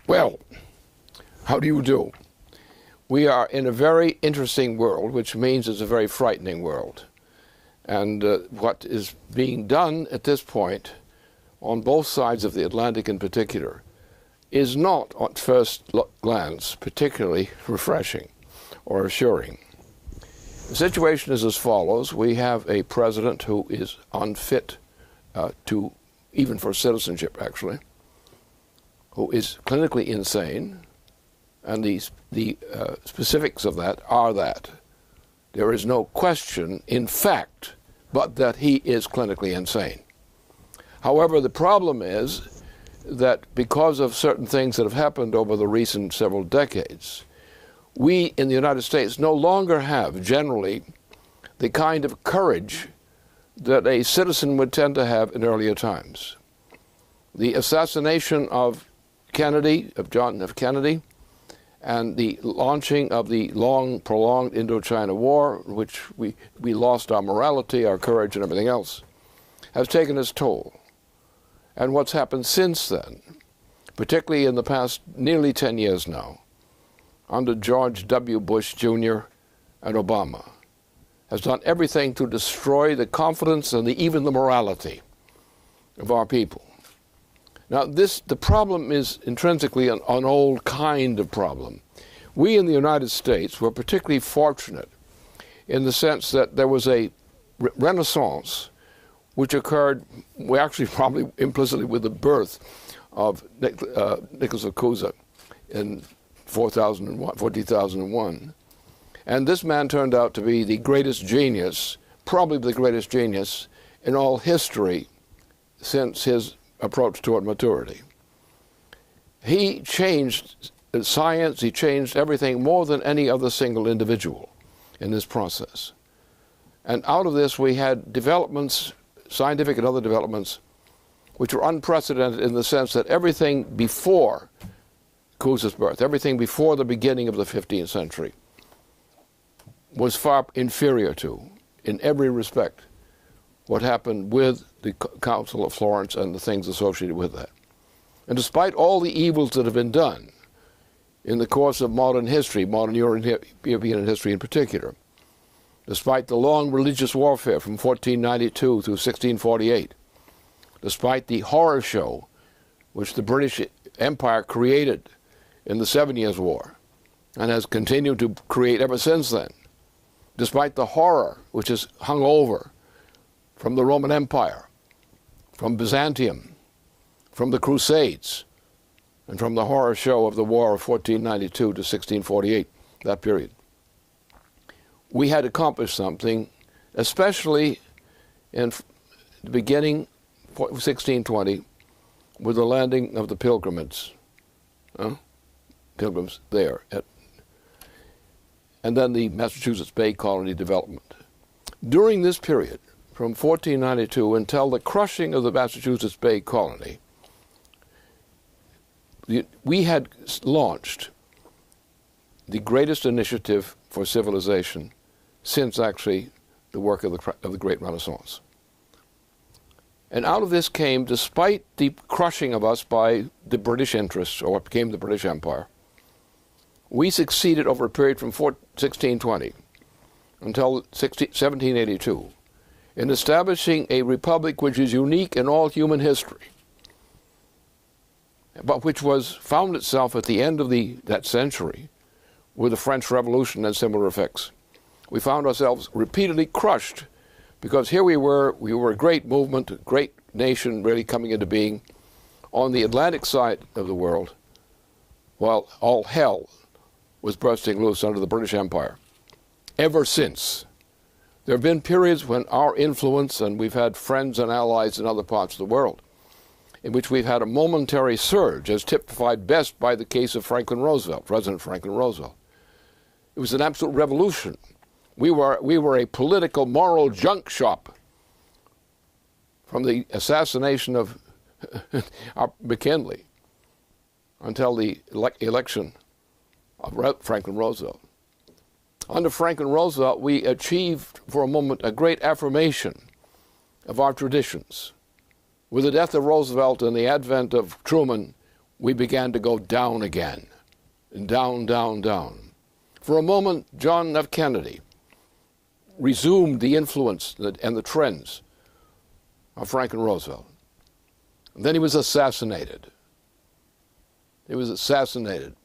Well, how do you do? We are in a very interesting world, which means it's a very frightening world. And what is being done at this point, on both sides of the Atlantic in particular, is not, at first glance, particularly refreshing or assuring. The situation is as follows. We have a president who is unfit even for citizenship, actually, who is clinically insane, and the specifics of that are that there is no question, in fact, but that he is clinically insane. However, the problem is that because of certain things that have happened over the recent several decades, we in the United States no longer have, generally, the kind of courage that a citizen would tend to have in earlier times. The assassination of Kennedy, of John F. Kennedy, and the launching of the long, prolonged Indochina War, in which we lost our morality, our courage, and everything else, has taken its toll. And what's happened since then, particularly in the past nearly 10 years now, under George W. Bush Jr. and Obama, has done everything to destroy the confidence and even the morality of our people. Now, the problem is intrinsically an old kind of problem. We in the United States were particularly fortunate in the sense that there was a renaissance which occurred, actually probably implicitly with the birth of Nicholas Cusa in 2001. And this man turned out to be the greatest genius, probably the greatest genius in all history since his approach toward maturity. He changed science, he changed everything more than any other single individual in this process. And out of this we had developments, scientific and other developments, which were unprecedented in the sense that everything before Cusa's birth, everything before the beginning of the 15th century, was far inferior to, in every respect, what happened with the Council of Florence and the things associated with that. And despite all the evils that have been done in the course of modern history, modern European history in particular, despite the long religious warfare from 1492 through 1648, despite the horror show which the British Empire created in the 7 Years' War and has continued to create ever since then, despite the horror which has hung over from the Roman Empire, from Byzantium, from the Crusades, and from the horror show of the War of 1492 to 1648, that period. We had accomplished something, especially in the beginning, 1620, with the landing of the pilgrims there, and then the Massachusetts Bay Colony development. During this period, from 1492 until the crushing of the Massachusetts Bay Colony, we had launched the greatest initiative for civilization since actually the work of the Great Renaissance. And out of this came, despite the crushing of us by the British interests, or what became the British Empire, we succeeded over a period from 1620 until 1782 in establishing a republic which is unique in all human history, but which found itself at the end of that century with the French Revolution and similar effects. We found ourselves repeatedly crushed because here we were a great movement, a great nation really coming into being on the Atlantic side of the world, while all hell was bursting loose under the British Empire. Ever since, there have been periods when our influence, and we've had friends and allies in other parts of the world, in which we've had a momentary surge, as typified best by the case of Franklin Roosevelt, President Franklin Roosevelt. It was an absolute revolution. We were a political, moral junk shop from the assassination of McKinley until the election of Franklin Roosevelt. Under Franklin Roosevelt, we achieved for a moment a great affirmation of our traditions. With the death of Roosevelt and the advent of Truman, we began to go down again, and down, down, down. For a moment, John F. Kennedy resumed the influence and the trends of Franklin Roosevelt. And then he was assassinated. He was assassinated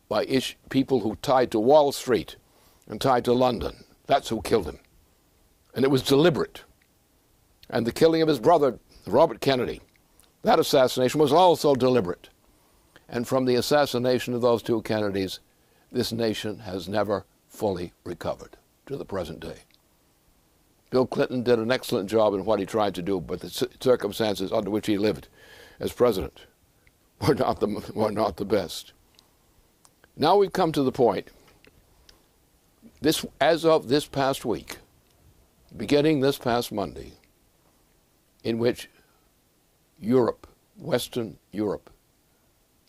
by people who tied to Wall Street and tied to London. That's who killed him. And it was deliberate. And the killing of his brother, Robert Kennedy, that assassination was also deliberate. And from the assassination of those two Kennedys, this nation has never fully recovered to the present day. Bill Clinton did an excellent job in what he tried to do, but the circumstances under which he lived as president were not the best. Now we've come to the point, as of this past week, beginning this past Monday, in which Europe, Western Europe,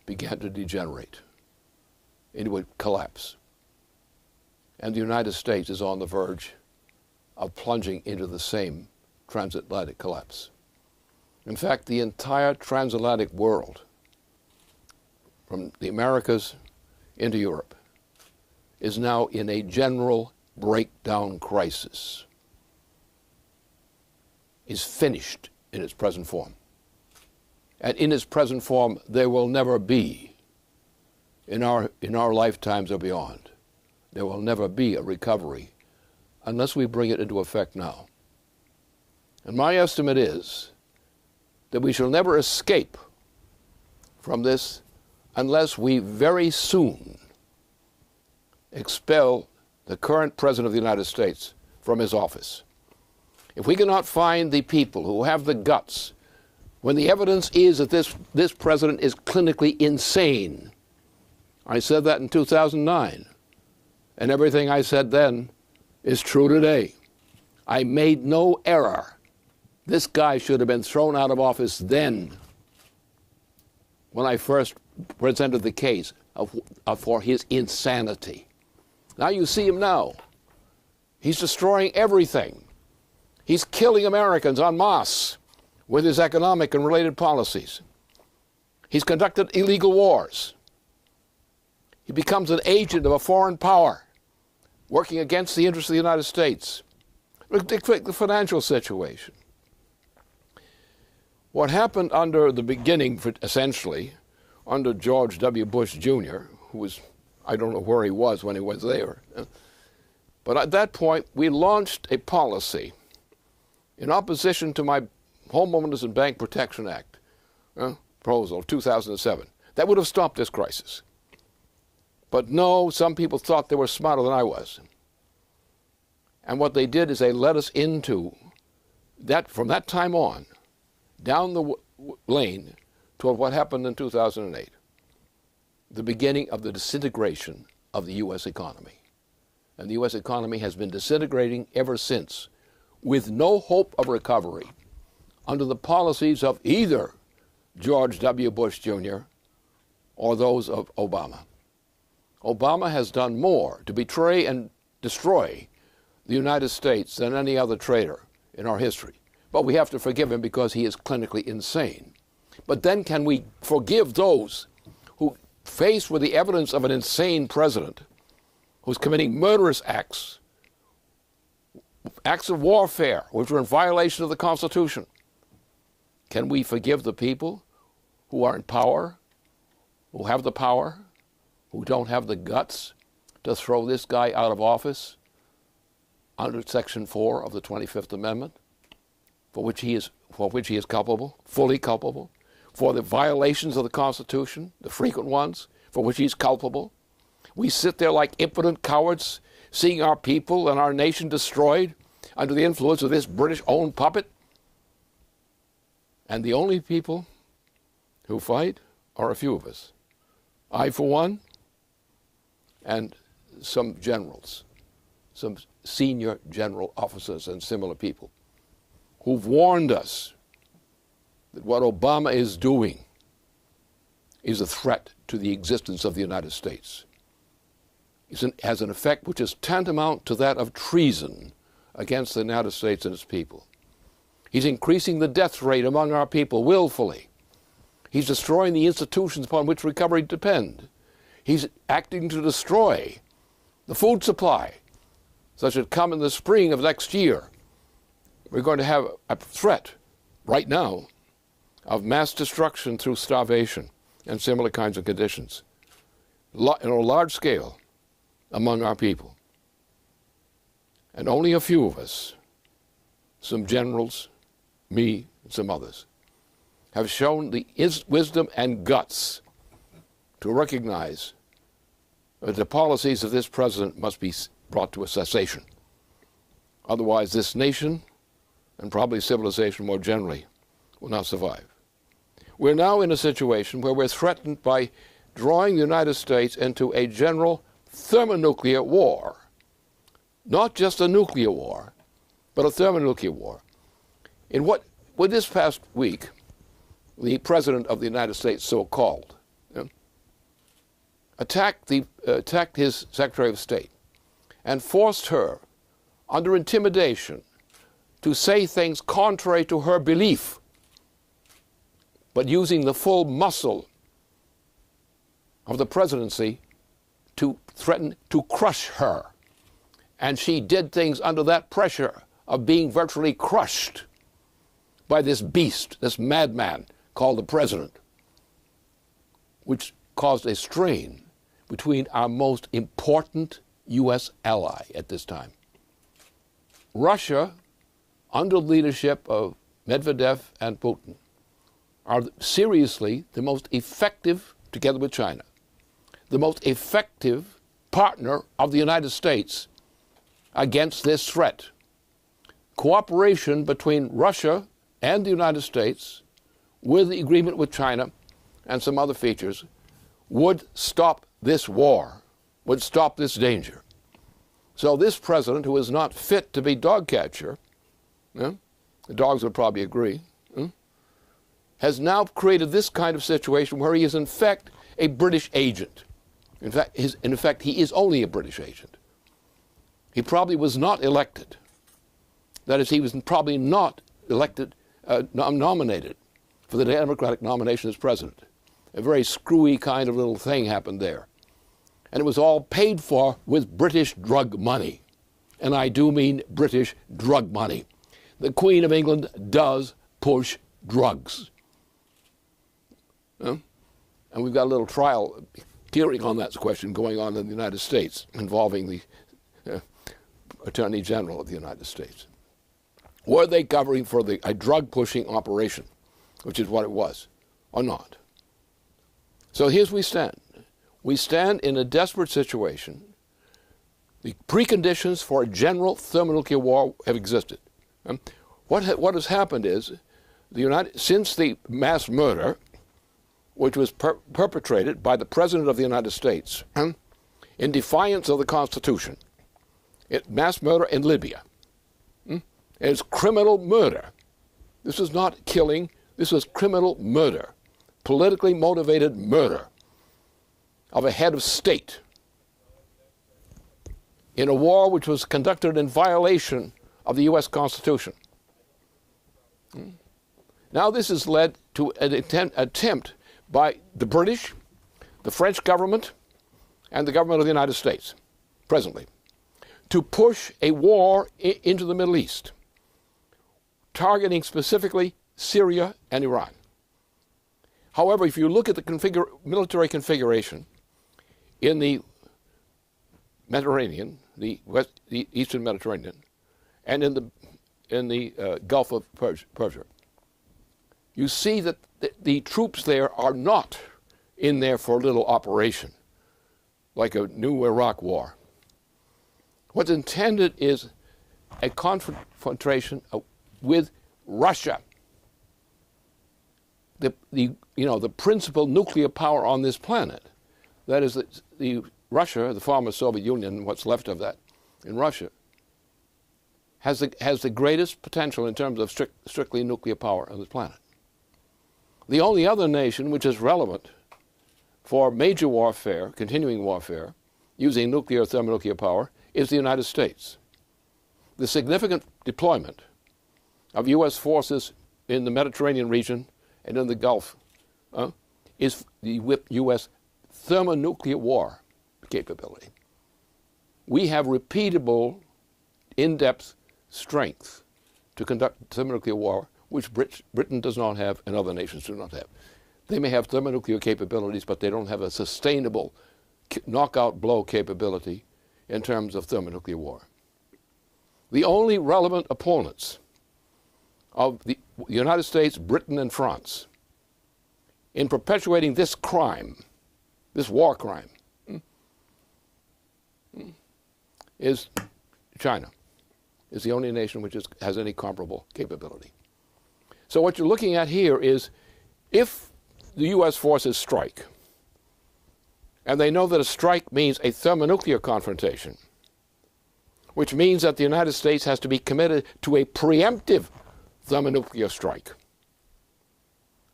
began to degenerate into a collapse. And the United States is on the verge of plunging into the same transatlantic collapse. In fact, the entire transatlantic world, from the Americas into Europe, is now in a general breakdown crisis, is finished in its present form. And in its present form, there will never be, in our lifetimes or beyond, there will never be a recovery unless we bring it into effect now. And my estimate is that we shall never escape from this unless we very soon expel the current President of the United States from his office. If we cannot find the people who have the guts, when the evidence is that this president is clinically insane, I said that in 2009, and everything I said then is true today. I made no error. This guy should have been thrown out of office then, when I first presented the case for his insanity. Now you see him now. He's destroying everything. He's killing Americans en masse with his economic and related policies. He's conducted illegal wars. He becomes an agent of a foreign power working against the interests of the United States. The financial situation. What happened under the beginning, essentially, under George W. Bush Jr., who was, I don't know where he was when he was there, but at that point we launched a policy in opposition to my Homeowners and Bank Protection Act proposal of 2007 that would have stopped this crisis. But no, some people thought they were smarter than I was. And what they did is they led us into that, from that time on, down the lane toward what happened in 2008, the beginning of the disintegration of the U.S. economy. And the U.S. economy has been disintegrating ever since, with no hope of recovery under the policies of either George W. Bush Jr. or those of Obama. Obama has done more to betray and destroy the United States than any other traitor in our history. But we have to forgive him because he is clinically insane. But then can we forgive those who, faced with the evidence of an insane president who's committing murderous acts of warfare which are in violation of the Constitution, can we forgive the people who are in power, who have the power, who don't have the guts to throw this guy out of office under Section 4 of the 25th Amendment, for which he is culpable, fully culpable, for the violations of the Constitution, the frequent ones, for which he's culpable? We sit there like impotent cowards, seeing our people and our nation destroyed under the influence of this British-owned puppet? And the only people who fight are a few of us. I, for one, and some generals, some senior general officers and similar people who've warned us that what Obama is doing is a threat to the existence of the United States. It has an effect which is tantamount to that of treason against the United States and its people. He's increasing the death rate among our people willfully. He's destroying the institutions upon which recovery depends. He's acting to destroy the food supply, such that come in the spring of next year, we're going to have a threat right now of mass destruction through starvation and similar kinds of conditions, on a large scale among our people. And only a few of us, some generals, me, and some others, have shown the wisdom and guts to recognize that the policies of this president must be brought to a cessation. Otherwise, this nation, and probably civilization more generally, will not survive. We're now in a situation where we're threatened by drawing the United States into a general thermonuclear war. Not just a nuclear war, but a thermonuclear war. In what this past week, the President of the United States, so-called, attacked his Secretary of State and forced her, under intimidation, to say things contrary to her belief, but using the full muscle of the presidency to threaten to crush her. And she did things under that pressure of being virtually crushed by this beast, this madman called the president, which caused a strain between our most important U.S. ally at this time. Russia, under the leadership of Medvedev and Putin, are seriously the most effective, together with China, the most effective partner of the United States against this threat. Cooperation between Russia and the United States, with the agreement with China and some other features, would stop this war, would stop this danger. So this president, who is not fit to be dog catcher, the dogs would probably agree, has now created this kind of situation where he is in fact a British agent. In fact, he is only a British agent. He probably was not elected. That is, he was probably not elected, nominated for the Democratic nomination as president. A very screwy kind of little thing happened there. And it was all paid for with British drug money. And I do mean British drug money. The Queen of England does push drugs. And we've got a little trial hearing on that question going on in the United States involving the Attorney General of the United States. Were they covering for a drug-pushing operation, which is what it was, or not? So here we stand. We stand in a desperate situation. The preconditions for a general thermonuclear war have existed. What has happened is, since the mass murder, which was perpetrated by the President of the United States in defiance of the Constitution, mass murder in Libya, it's criminal murder. This is not killing, this was criminal murder, politically motivated murder of a head of state in a war which was conducted in violation of the U.S. Constitution. Now this has led to an attempt by the British, the French government, and the government of the United States, presently, to push a war into the Middle East, targeting specifically Syria and Iran. However, if you look at the military configuration in the Mediterranean, the Eastern Mediterranean, and in the Gulf of Persia, you see that the troops there are not in there for a little operation, like a new Iraq war. What's intended is a confrontation with Russia, the principal nuclear power on this planet. That is, Russia, the former Soviet Union, what's left of that in Russia, has the greatest potential in terms of strictly nuclear power on this planet. The only other nation which is relevant for major warfare, continuing warfare, using nuclear or thermonuclear power, is the United States. The significant deployment of U.S. forces in the Mediterranean region and in the Gulf is the U.S. thermonuclear war capability. We have repeatable, in-depth strength to conduct thermonuclear war, which Britain does not have and other nations do not have. They may have thermonuclear capabilities, but they don't have a sustainable knockout blow capability in terms of thermonuclear war. The only relevant opponents of the United States, Britain, and France in perpetuating this crime, this war crime, is China. Is the only nation which has any comparable capability. So what you're looking at here is, if the U.S. forces strike, and they know that a strike means a thermonuclear confrontation, which means that the United States has to be committed to a preemptive thermonuclear strike,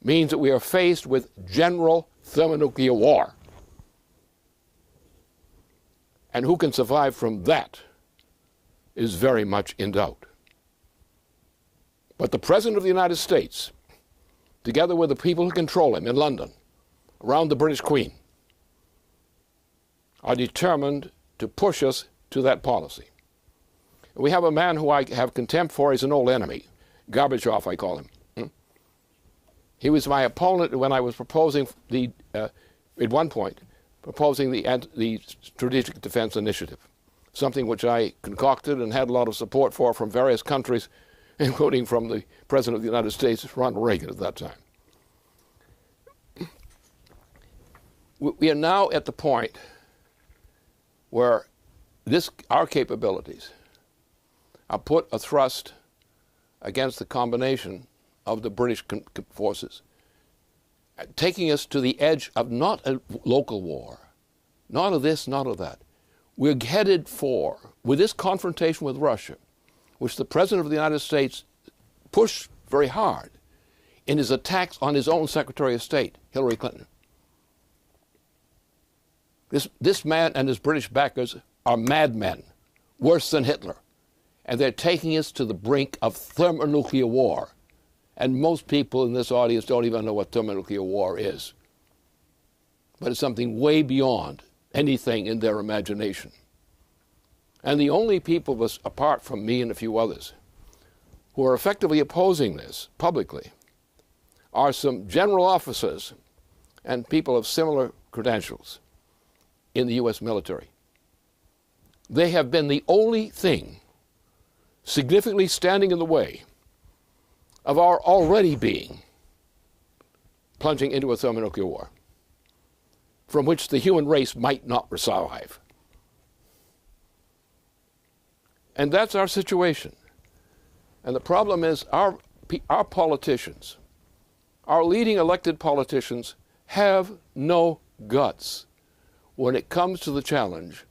means that we are faced with general thermonuclear war. And who can survive from that is very much in doubt. But the President of the United States, together with the people who control him in London, around the British Queen, are determined to push us to that policy. We have a man who I have contempt for. He's an old enemy. Gorbachev, I call him. He was my opponent when I was proposing at one point, proposing the Strategic Defense Initiative, something which I concocted and had a lot of support for from various countries, including from the President of the United States, Ronald Reagan, at that time. We are now at the point where our capabilities are put a thrust against the combination of the British forces, taking us to the edge of not a local war, not of this, not of that. We're headed for, with this confrontation with Russia, which the President of the United States pushed very hard in his attacks on his own Secretary of State, Hillary Clinton. This man and his British backers are madmen, worse than Hitler. And they're taking us to the brink of thermonuclear war. And most people in this audience don't even know what thermonuclear war is. But it's something way beyond anything in their imagination. And the only people, apart from me and a few others, who are effectively opposing this publicly are some general officers and people of similar credentials in the U.S. military. They have been the only thing significantly standing in the way of our already being plunging into a thermonuclear war from which the human race might not survive. And that's our situation. And the problem is our politicians, our leading elected politicians, have no guts when it comes to the challenge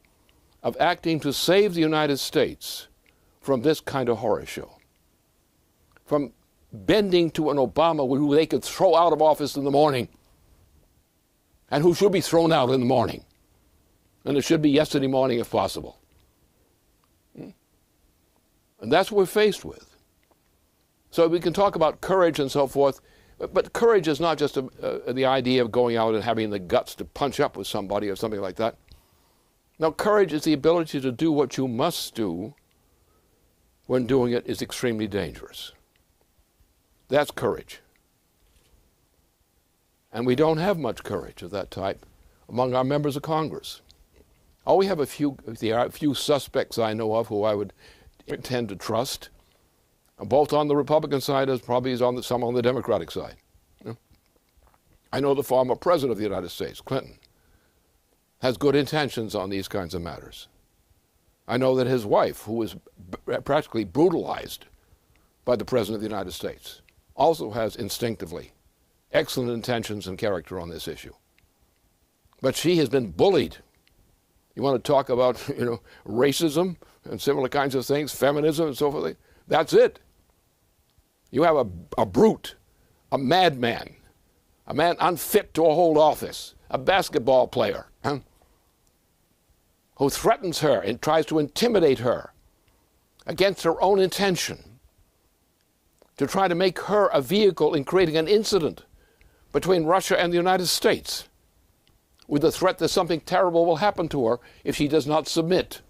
of acting to save the United States from this kind of horror show, from bending to an Obama who they could throw out of office in the morning and who should be thrown out in the morning. And it should be yesterday morning if possible. And that's what we're faced with. So we can talk about courage and so forth, but courage is not just the idea of going out and having the guts to punch up with somebody or something like that. Now, courage is the ability to do what you must do when doing it is extremely dangerous. That's courage. And we don't have much courage of that type among our members of Congress. Oh, we have a few suspects I know of who I would tend to trust, both on the Republican side as probably as some on the Democratic side. I know the former President of the United States, Clinton, has good intentions on these kinds of matters. I know that his wife, who was practically brutalized by the President of the United States, also has instinctively excellent intentions and character on this issue. But she has been bullied. You want to talk about, racism and similar kinds of things, feminism and so forth? That's it. You have a brute, a madman, a man unfit to hold office, a basketball player, who threatens her and tries to intimidate her against her own intention, to try to make her a vehicle in creating an incident between Russia and the United States, with the threat that something terrible will happen to her if she does not submit.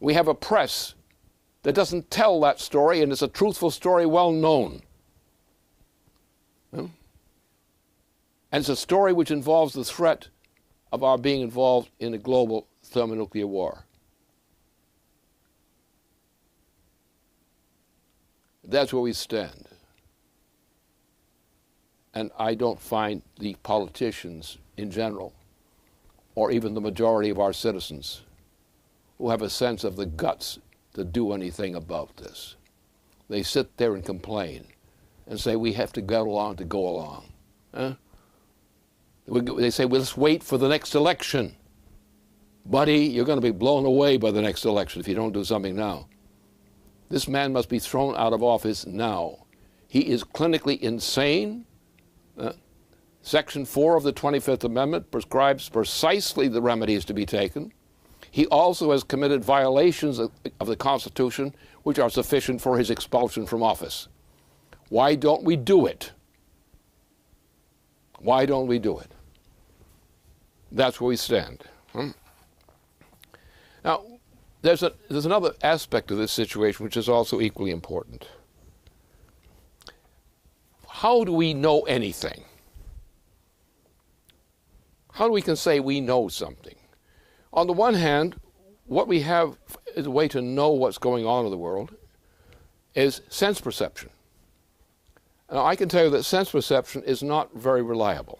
We have a press that doesn't tell that story, and it's a truthful story, well known. And it's a story which involves the threat of our being involved in a global thermonuclear war. That's where we stand. And I don't find the politicians in general, or even the majority of our citizens, who have a sense of the guts to do anything about this. They sit there and complain and say, we have to go along to go along. They say, well, let's wait for the next election. Buddy, you're going to be blown away by the next election if you don't do something now. This man must be thrown out of office now. He is clinically insane. Section 4 of the 25th Amendment prescribes precisely the remedies to be taken. He also has committed violations of the Constitution which are sufficient for his expulsion from office. Why don't we do it? Why don't we do it? That's where we stand. Now, there's another aspect of this situation which is also equally important. How do we know anything? How do we can say we know something? On the one hand, what we have as a way to know what's going on in the world is sense perception. Now, I can tell you that sense perception is not very reliable.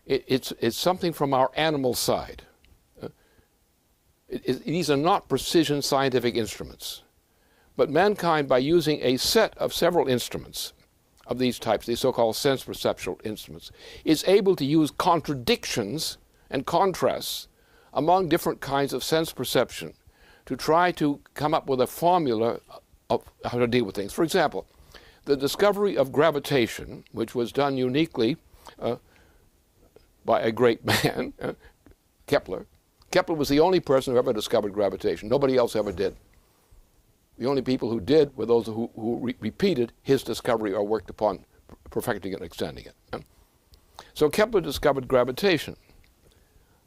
It's something from our animal side. These are not precision scientific instruments. But mankind, by using a set of several instruments of these types, these so-called sense perceptual instruments, is able to use contradictions and contrasts among different kinds of sense perception to try to come up with a formula of how to deal with things. For example, the discovery of gravitation, which was done uniquely by a great man, Kepler. Kepler was the only person who ever discovered gravitation. Nobody else ever did. The only people who did were those who repeated his discovery or worked upon perfecting it and extending it. So Kepler discovered gravitation.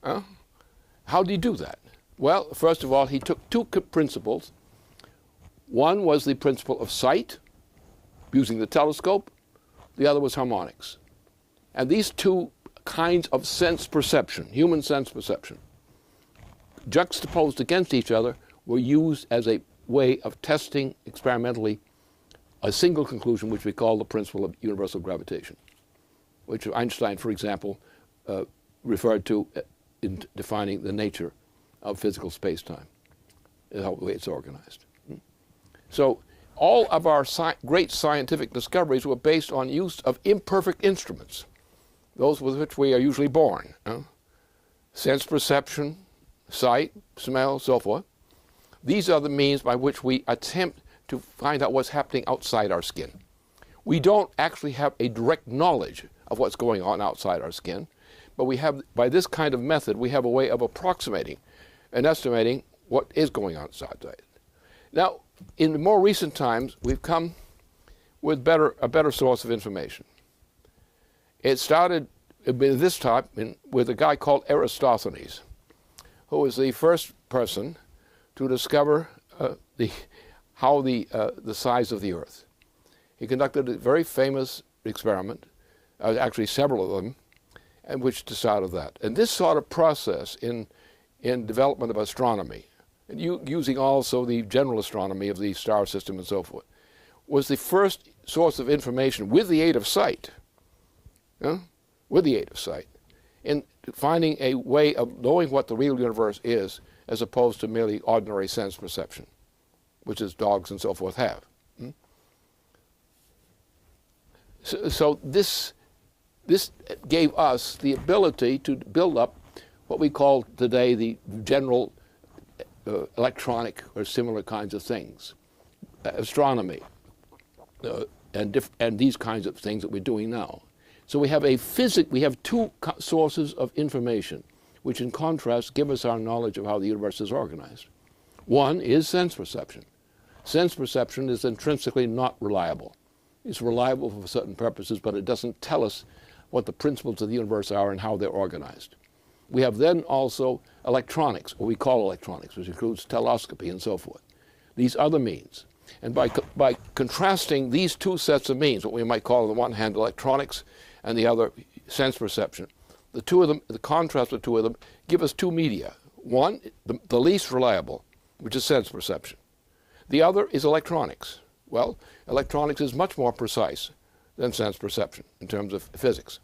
How did he do that? Well, first of all, he took two principles. One was the principle of sight, using the telescope. The other was harmonics. And these two kinds of sense perception, human sense perception, juxtaposed against each other, were used as a way of testing experimentally a single conclusion, which we call the principle of universal gravitation, which Einstein, for example, referred to in defining the nature of physical space-time, the way it's organized. So all of our great scientific discoveries were based on use of imperfect instruments, those with which we are usually born. Sense perception, sight, smell, so forth. These are the means by which we attempt to find out what's happening outside our skin. We don't actually have a direct knowledge of what's going on outside our skin, but we have, by this kind of method, we have a way of approximating and estimating what is going on outside. Now, in more recent times, we've come with a better source of information. It started this time with a guy called Eratosthenes, who was the first person to discover the size of the Earth. He conducted a very famous experiment, actually several of them, and which decided that. And this sort of process in development of astronomy, and using also the general astronomy of the star system and so forth, was the first source of information with the aid of sight, in finding a way of knowing what the real universe is, as opposed to merely ordinary sense perception, which is dogs and so forth have. So this gave us the ability to build up what we call today the general electronic or similar kinds of things, astronomy, and these kinds of things that we're doing now. So we have we have two sources of information, which in contrast give us our knowledge of how the universe is organized. One is sense perception. Sense perception is intrinsically not reliable. It's reliable for certain purposes, but it doesn't tell us what the principles of the universe are and how they're organized. We have then also electronics, or we call electronics, which includes telescopy and so forth. These other means. And by contrasting these two sets of means, what we might call on the one hand electronics and the other sense perception, the two of them, the contrast of the two of them, give us two media. One, the least reliable, which is sense perception. The other is electronics. Well, electronics is much more precise than sense perception in terms of physics.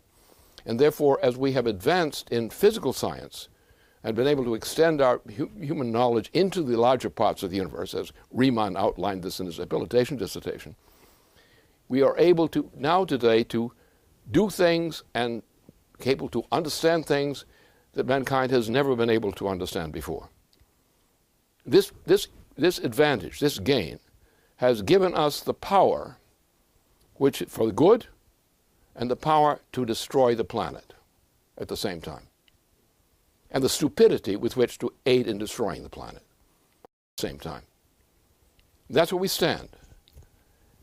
And therefore, as we have advanced in physical science and been able to extend our human knowledge into the larger parts of the universe, as Riemann outlined this in his habilitation dissertation, we are able to now today to do things and capable to understand things that mankind has never been able to understand before. This advantage, this gain, has given us the power which for the good and the power to destroy the planet at the same time, and the stupidity with which to aid in destroying the planet at the same time. That's where we stand.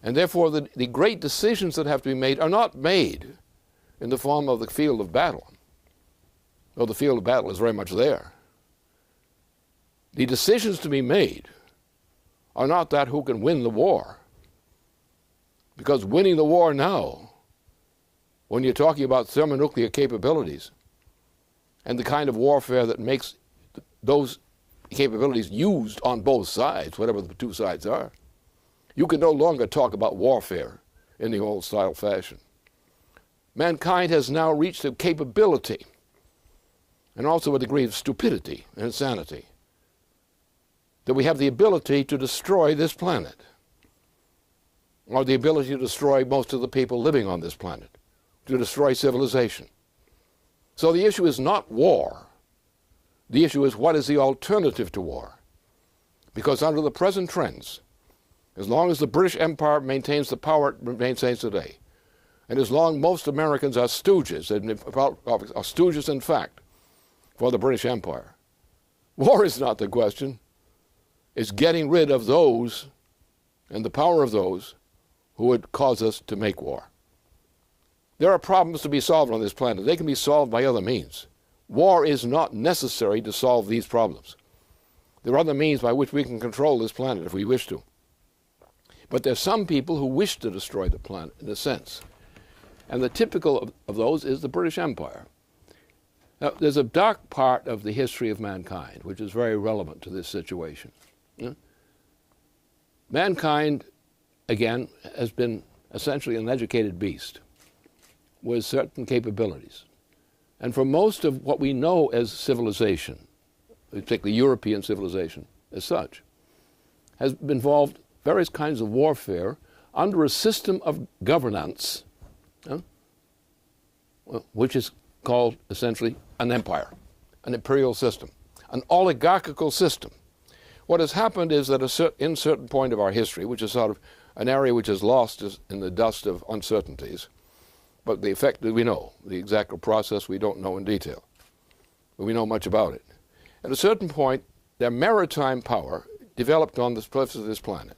And therefore the great decisions that have to be made are not made in the form of the field of battle, though the field of battle is very much there. The decisions to be made are not that who can win the war, because winning the war now, when you're talking about thermonuclear capabilities and the kind of warfare that makes those capabilities used on both sides, whatever the two sides are, you can no longer talk about warfare in the old style fashion. Mankind has now reached a capability and also a degree of stupidity and insanity that we have the ability to destroy this planet, or the ability to destroy most of the people living on this planet, to destroy civilization. So the issue is not war. The issue is what is the alternative to war. Because under the present trends, as long as the British Empire maintains the power it maintains today, and as long most Americans are stooges, are stooges in fact, for the British Empire, war is not the question. It's getting rid of those and the power of those who would cause us to make war. There are problems to be solved on this planet. They can be solved by other means. War is not necessary to solve these problems. There are other means by which we can control this planet if we wish to. But there are some people who wish to destroy the planet in a sense. And the typical of those is the British Empire. Now, there's a dark part of the history of mankind which is very relevant to this situation. Mankind, again, has been essentially an educated beast with certain capabilities. And for most of what we know as civilization, particularly European civilization as such, has involved various kinds of warfare under a system of governance, which is called essentially an empire, an imperial system, an oligarchical system. What has happened is that in a certain point of our history, which is sort of an area which is lost in the dust of uncertainties, but the effect that we know, the exact process we don't know in detail, but we know much about it. At a certain point, their maritime power developed on the surface of this planet.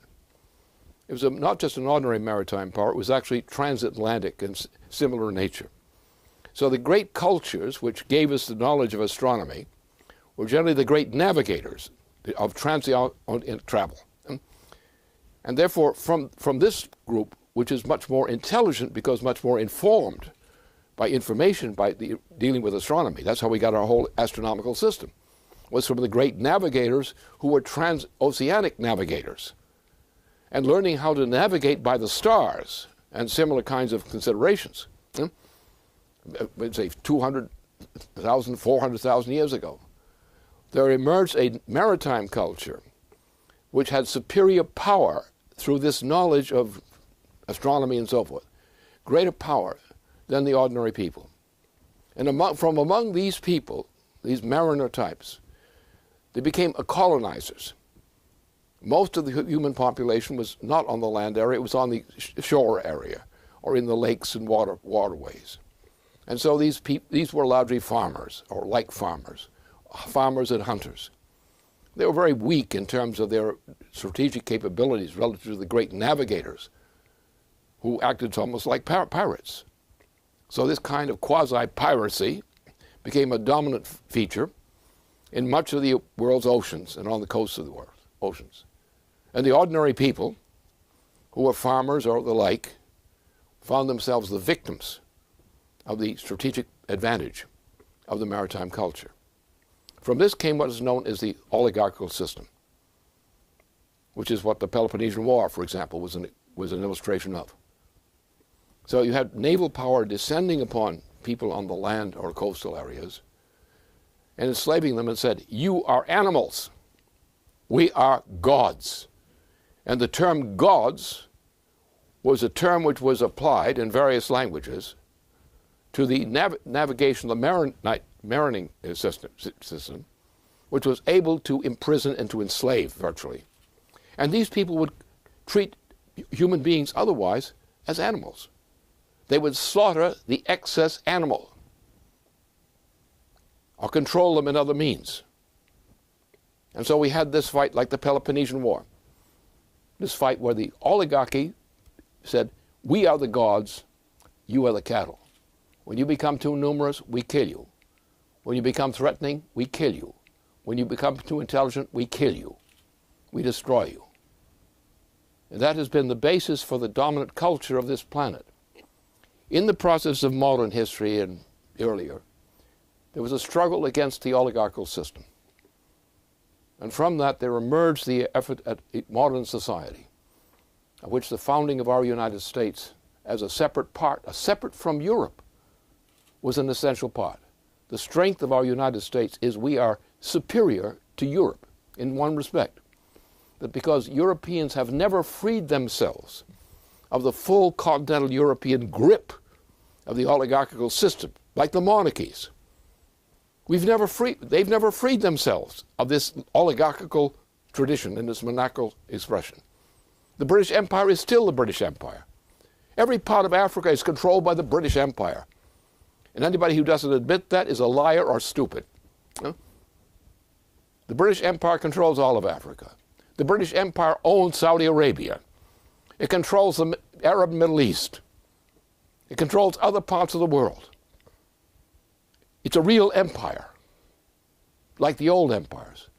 It was not just an ordinary maritime power, it was actually transatlantic and similar in nature. So the great cultures which gave us the knowledge of astronomy were generally the great navigators of transoceanic travel. And therefore, from this group, which is much more intelligent because much more informed by information, by dealing with astronomy, that's how we got our whole astronomical system, was from the great navigators who were transoceanic navigators, and learning how to navigate by the stars and similar kinds of considerations. Let's say 200,000, 400,000 years ago, there emerged a maritime culture which had superior power through this knowledge of astronomy and so forth, greater power than the ordinary people. And from among these people, these mariner types, they became colonizers. Most of the human population was not on the land area, it was on the shore area or in the lakes and waterways. And so these were largely farmers, or like farmers and hunters. They were very weak in terms of their strategic capabilities relative to the great navigators who acted almost like pirates. So this kind of quasi-piracy became a dominant feature in much of the world's oceans and on the coasts of the world, oceans. And the ordinary people, who were farmers or the like, found themselves the victims of the strategic advantage of the maritime culture. From this came what is known as the oligarchical system, which is what the Peloponnesian War, for example, was an illustration of. So you had naval power descending upon people on the land or coastal areas and enslaving them and said, you are animals. We are gods. And the term gods was a term which was applied in various languages to the navigation, the marining system, which was able to imprison and to enslave virtually. And these people would treat human beings otherwise as animals. They would slaughter the excess animal or control them in other means. And so we had this fight like the Peloponnesian War. This fight where the oligarchy said, we are the gods, you are the cattle. When you become too numerous, we kill you. When you become threatening, we kill you. When you become too intelligent, we kill you. We destroy you. And that has been the basis for the dominant culture of this planet. In the process of modern history and earlier, there was a struggle against the oligarchical system. And from that there emerged the effort at modern society, of which the founding of our United States as a separate part, separate from Europe, was an essential part. The strength of our United States is we are superior to Europe in one respect, that because Europeans have never freed themselves of the full continental European grip of the oligarchical system, like the monarchies. They've never freed themselves of this oligarchical tradition and this monarchical expression. The British Empire is still the British Empire. Every part of Africa is controlled by the British Empire. And anybody who doesn't admit that is a liar or stupid. Huh? The British Empire controls all of Africa. The British Empire owns Saudi Arabia. It controls the Arab Middle East. It controls other parts of the world. It's a real empire, like the old empires.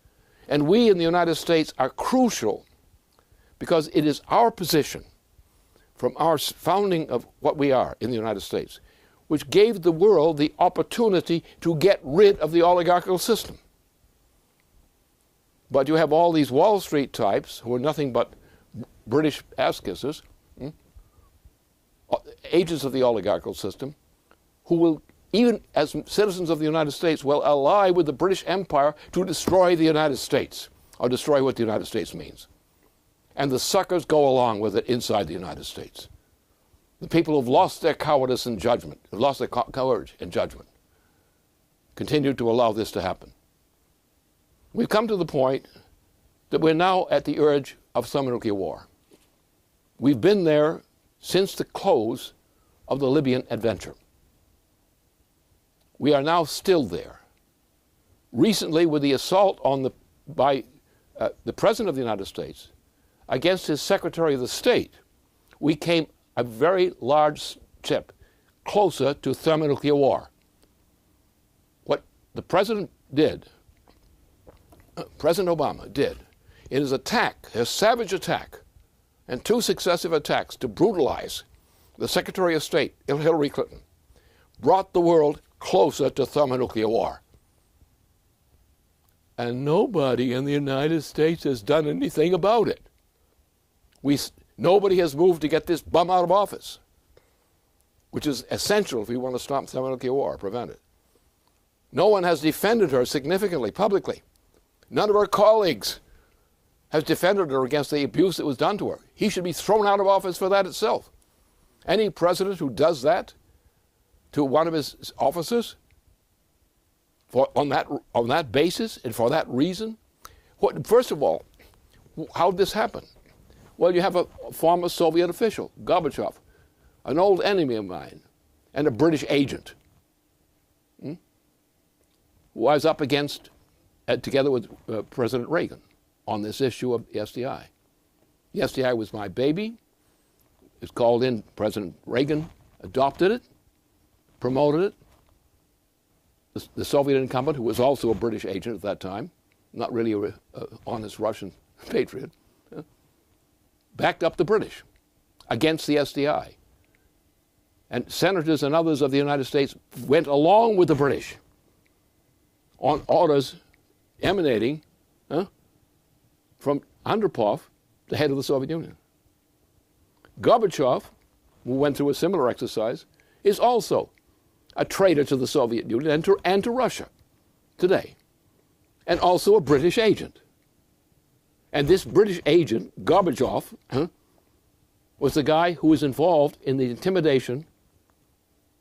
And we in the United States are crucial because it is our position from our founding of what we are in the United States, which gave the world the opportunity to get rid of the oligarchical system. But you have all these Wall Street types who are nothing but British ass-kissers, agents of the oligarchical system, who will, even as citizens of the United States, will ally with the British Empire to destroy the United States, or destroy what the United States means. And the suckers go along with it inside the United States. The people who've lost their cowardice and judgment, who've lost their courage and judgment, continue to allow this to happen. We've come to the point that we're now at the edge of thermonuclear war. We've been there since the close of the Libyan adventure. We are now still there. Recently, with the assault by the President of the United States against his Secretary of the State, we came a very large step closer to thermonuclear war. What the President did, President Obama did, in his attack, his savage attack, and 2 successive attacks to brutalize the Secretary of State, Hillary Clinton, brought the world closer to thermonuclear war. And nobody in the United States has done anything about it. Nobody has moved to get this bum out of office, which is essential if we want to stop thermonuclear war, prevent it. No one has defended her significantly, publicly. None of her colleagues has defended her against the abuse that was done to her. He should be thrown out of office for that itself. Any president who does that to one of his officers on that basis and for that reason, first of all, how did this happen? Well, you have a former Soviet official, Gorbachev, an old enemy of mine, and a British agent, who I was up against together with President Reagan on this issue of the SDI. The SDI was my baby. It's called in. President Reagan adopted it, promoted it. The Soviet incumbent, who was also a British agent at that time, not really an honest Russian patriot, backed up the British against the SDI. And senators and others of the United States went along with the British on orders emanating from Andropov, the head of the Soviet Union. Gorbachev, who went through a similar exercise, is also a traitor to the Soviet Union and to Russia today, and also a British agent. And this British agent, Gorbachev, was the guy who was involved in the intimidation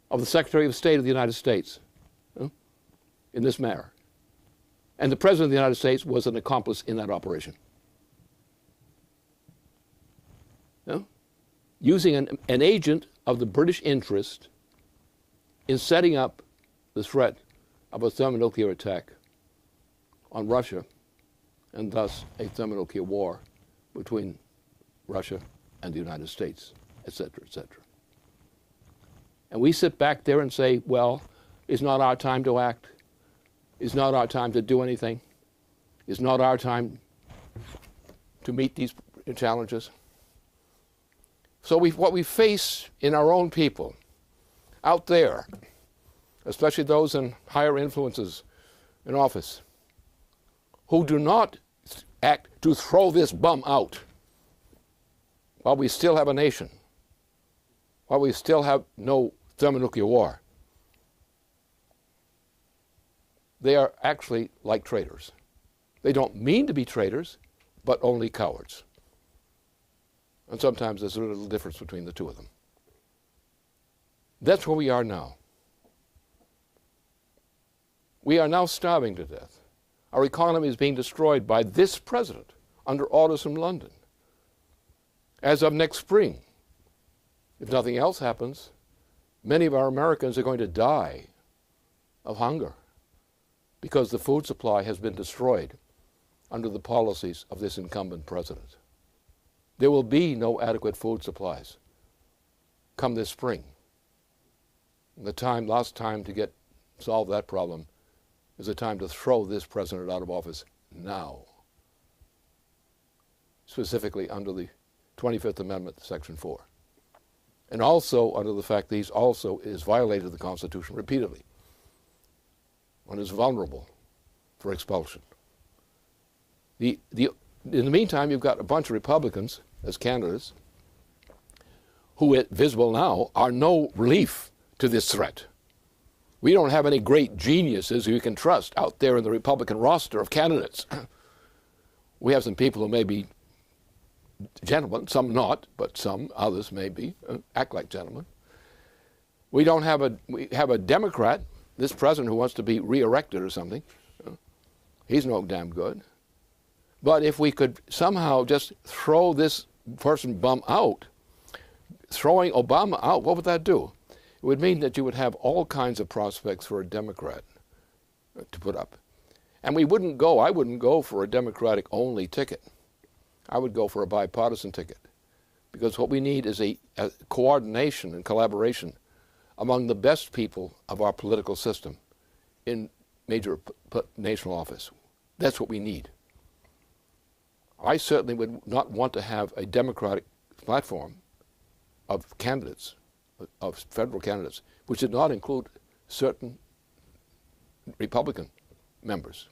of the Secretary of State of the United States in this manner. And the President of the United States was an accomplice in that operation. Using an agent of the British interest in setting up the threat of a thermonuclear attack on Russia, and thus a thermonuclear war between Russia and the United States, etc., etc. And we sit back there and say, well, it's not our time to act. It's not our time to do anything. It's not our time to meet these challenges. So what we face in our own people out there, especially those in higher influences in office, who do not act to throw this bum out while we still have a nation, while we still have no thermonuclear war, they are actually like traitors. They don't mean to be traitors, but only cowards. And sometimes there's a little difference between the two of them. That's where we are now. We are now starving to death. Our economy is being destroyed by this president under orders from London. As of next spring, if nothing else happens, many of our Americans are going to die of hunger because the food supply has been destroyed under the policies of this incumbent president. There will be no adequate food supplies come this spring. Last time to solve that problem is the time to throw this president out of office now, specifically under the 25th Amendment, Section 4. And also under the fact that he's also has violated the Constitution repeatedly and is vulnerable for expulsion. In the meantime, you've got a bunch of Republicans as candidates who, visible now, are no relief to this threat. We don't have any great geniuses who you can trust out there in the Republican roster of candidates. We have some people who may be gentlemen, some not, but some others may be, act like gentlemen. We have a Democrat, this president who wants to be re-elected or something. He's no damn good. But if we could somehow just throw this person bum out, throwing Obama out, what would that do? It would mean that you would have all kinds of prospects for a Democrat to put up. And I wouldn't go for a Democratic-only ticket. I would go for a bipartisan ticket. Because what we need is a coordination and collaboration among the best people of our political system in major national office. That's what we need. I certainly would not want to have a Democratic platform of candidates, of federal candidates, which did not include certain Republican members.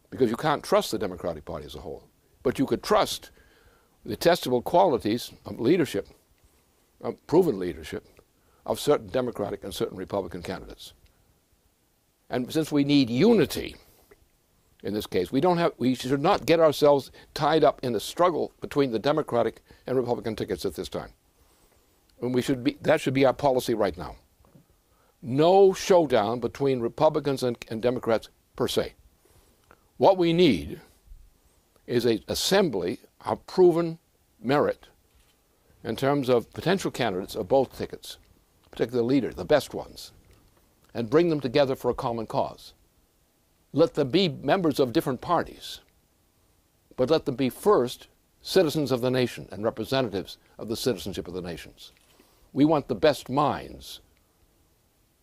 Because you can't trust the Democratic Party as a whole. But you could trust the testable qualities of leadership, of proven leadership, of certain Democratic and certain Republican candidates. And since we need unity in this case, we should not get ourselves tied up in a struggle between the Democratic and Republican tickets at this time. And that should be our policy right now. No showdown between Republicans and Democrats per se. What we need is an assembly of proven merit in terms of potential candidates of both tickets, particularly the leader, the best ones, and bring them together for a common cause. Let them be members of different parties, but let them be first citizens of the nation and representatives of the citizenship of the nations. We want the best minds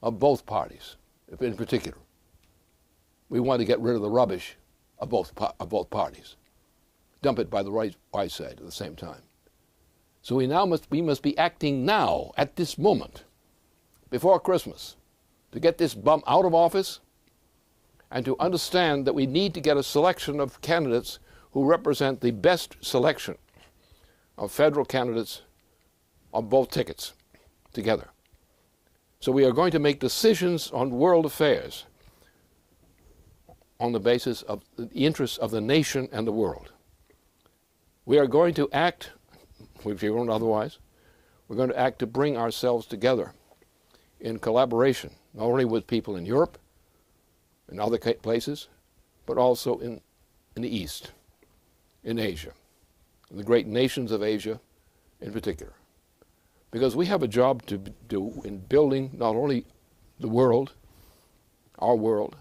of both parties, in particular. We want to get rid of the rubbish of both parties. Dump it by the wayside at the same time. So we must be acting now, at this moment, before Christmas, to get this bum out of office and to understand that we need to get a selection of candidates who represent the best selection of federal candidates on both tickets together. So we are going to make decisions on world affairs on the basis of the interests of the nation and the world. We are going to act, if you don't otherwise, we're going to act to bring ourselves together in collaboration, not only with people in Europe and other places, but also in the East, in Asia, the great nations of Asia in particular. Because we have a job to do in building not only the world, our world,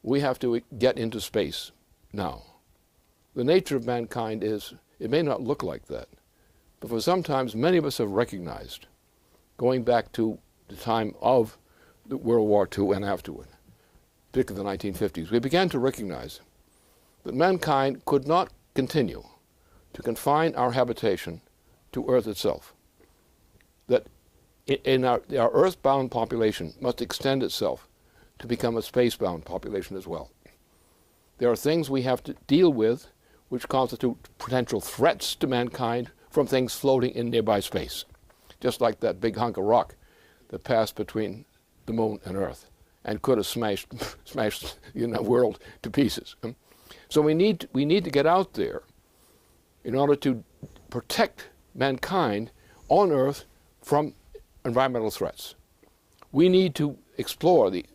we have to get into space now. The nature of mankind is, it may not look like that, but for sometimes many of us have recognized, going back to the time of the World War II and afterward, particularly the 1950s, we began to recognize that mankind could not continue to confine our habitation to Earth itself. That our Earth-bound population must extend itself to become a space-bound population as well. There are things we have to deal with which constitute potential threats to mankind from things floating in nearby space, just like that big hunk of rock that passed between the moon and Earth and could have smashed the world to pieces. So we need to get out there in order to protect mankind on Earth from environmental threats. We need to explore the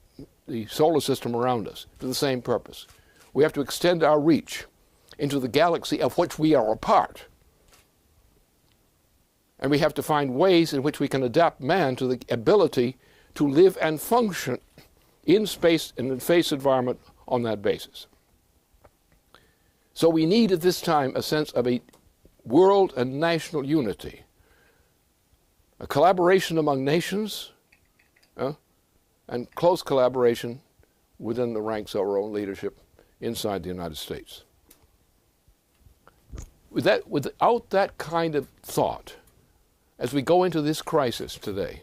solar system around us to the same purpose. We have to extend our reach into the galaxy of which we are a part. And we have to find ways in which we can adapt man to the ability to live and function in space and in space environment on that basis. So we need at this time a sense of a world and national unity, a collaboration among nations, and close collaboration within the ranks of our own leadership inside the United States. Without that kind of thought, as we go into this crisis today,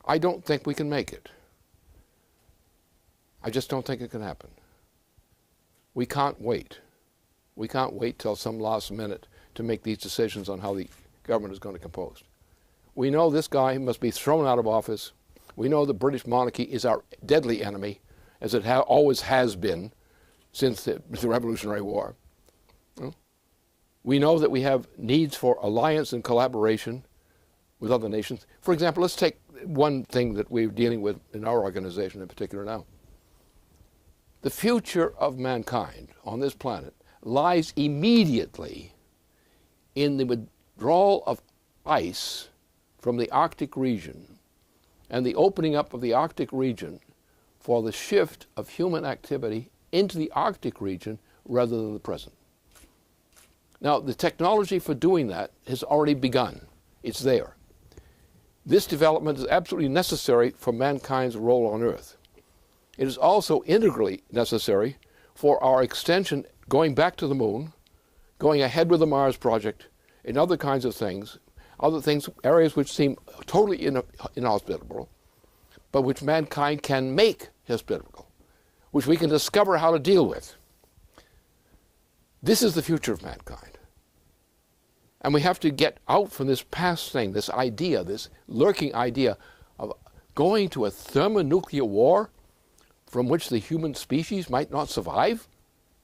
I don't think we can make it. I just don't think it can happen. We can't wait. We can't wait till some last minute to make these decisions on how the government is going to compose. We know this guy must be thrown out of office. We know the British monarchy is our deadly enemy, as it always has been since the Revolutionary War. We know that we have needs for alliance and collaboration with other nations. For example, let's take one thing that we're dealing with in our organization in particular now. The future of mankind on this planet lies immediately in the withdrawal of ice from the Arctic region and the opening up of the Arctic region for the shift of human activity into the Arctic region rather than the present. Now, the technology for doing that has already begun. It's there. This development is absolutely necessary for mankind's role on Earth. It is also integrally necessary for our extension going back to the moon, going ahead with the Mars project, and other kinds of things, areas which seem totally inhospitable, but which mankind can make hospitable, which we can discover how to deal with. This is the future of mankind. And we have to get out from this past thing, this idea, this lurking idea of going to a thermonuclear war from which the human species might not survive,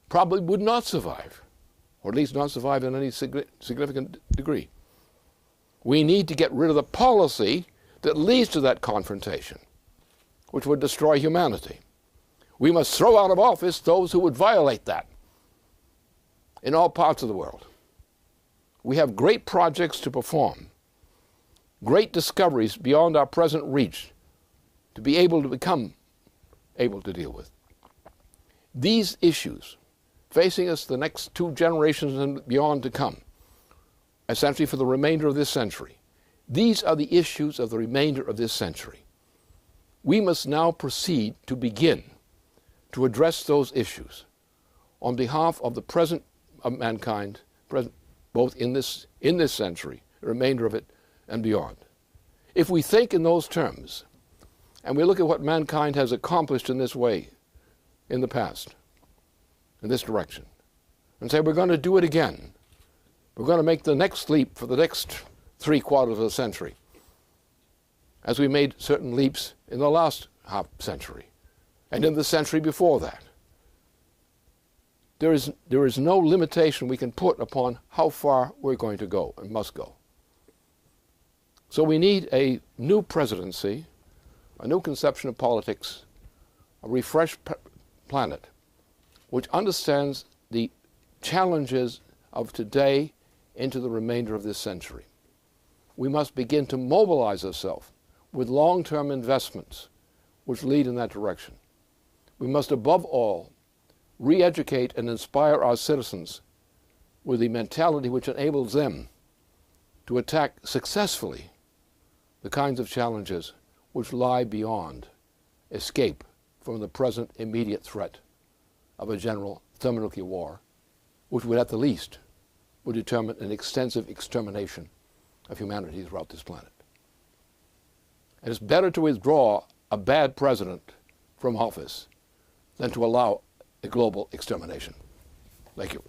probably would not survive, or at least not survive in any significant degree. We need to get rid of the policy that leads to that confrontation, which would destroy humanity. We must throw out of office those who would violate that in all parts of the world. We have great projects to perform, great discoveries beyond our present reach to be able to become able to deal with. These issues facing us the next 2 generations and beyond to come, essentially for the remainder of this century. These are the issues of the remainder of this century. We must now proceed to begin to address those issues on behalf of the present of mankind, both in this century, the remainder of it, and beyond. If we think in those terms, and we look at what mankind has accomplished in this way in the past, in this direction, and say we're going to do it again, we're going to make the next leap for the next 3/4 of a century, as we made certain leaps in the last half century, and in the century before that. There is no limitation we can put upon how far we're going to go and must go. So we need a new presidency, a new conception of politics, a refreshed planet, which understands the challenges of today into the remainder of this century. We must begin to mobilize ourselves with long-term investments which lead in that direction. We must, above all, re-educate and inspire our citizens with the mentality which enables them to attack successfully the kinds of challenges which lie beyond escape from the present immediate threat of a general thermonuclear war, which would at the least would determine an extensive extermination of humanity throughout this planet. And it's better to withdraw a bad president from office than to allow a global extermination. Thank you.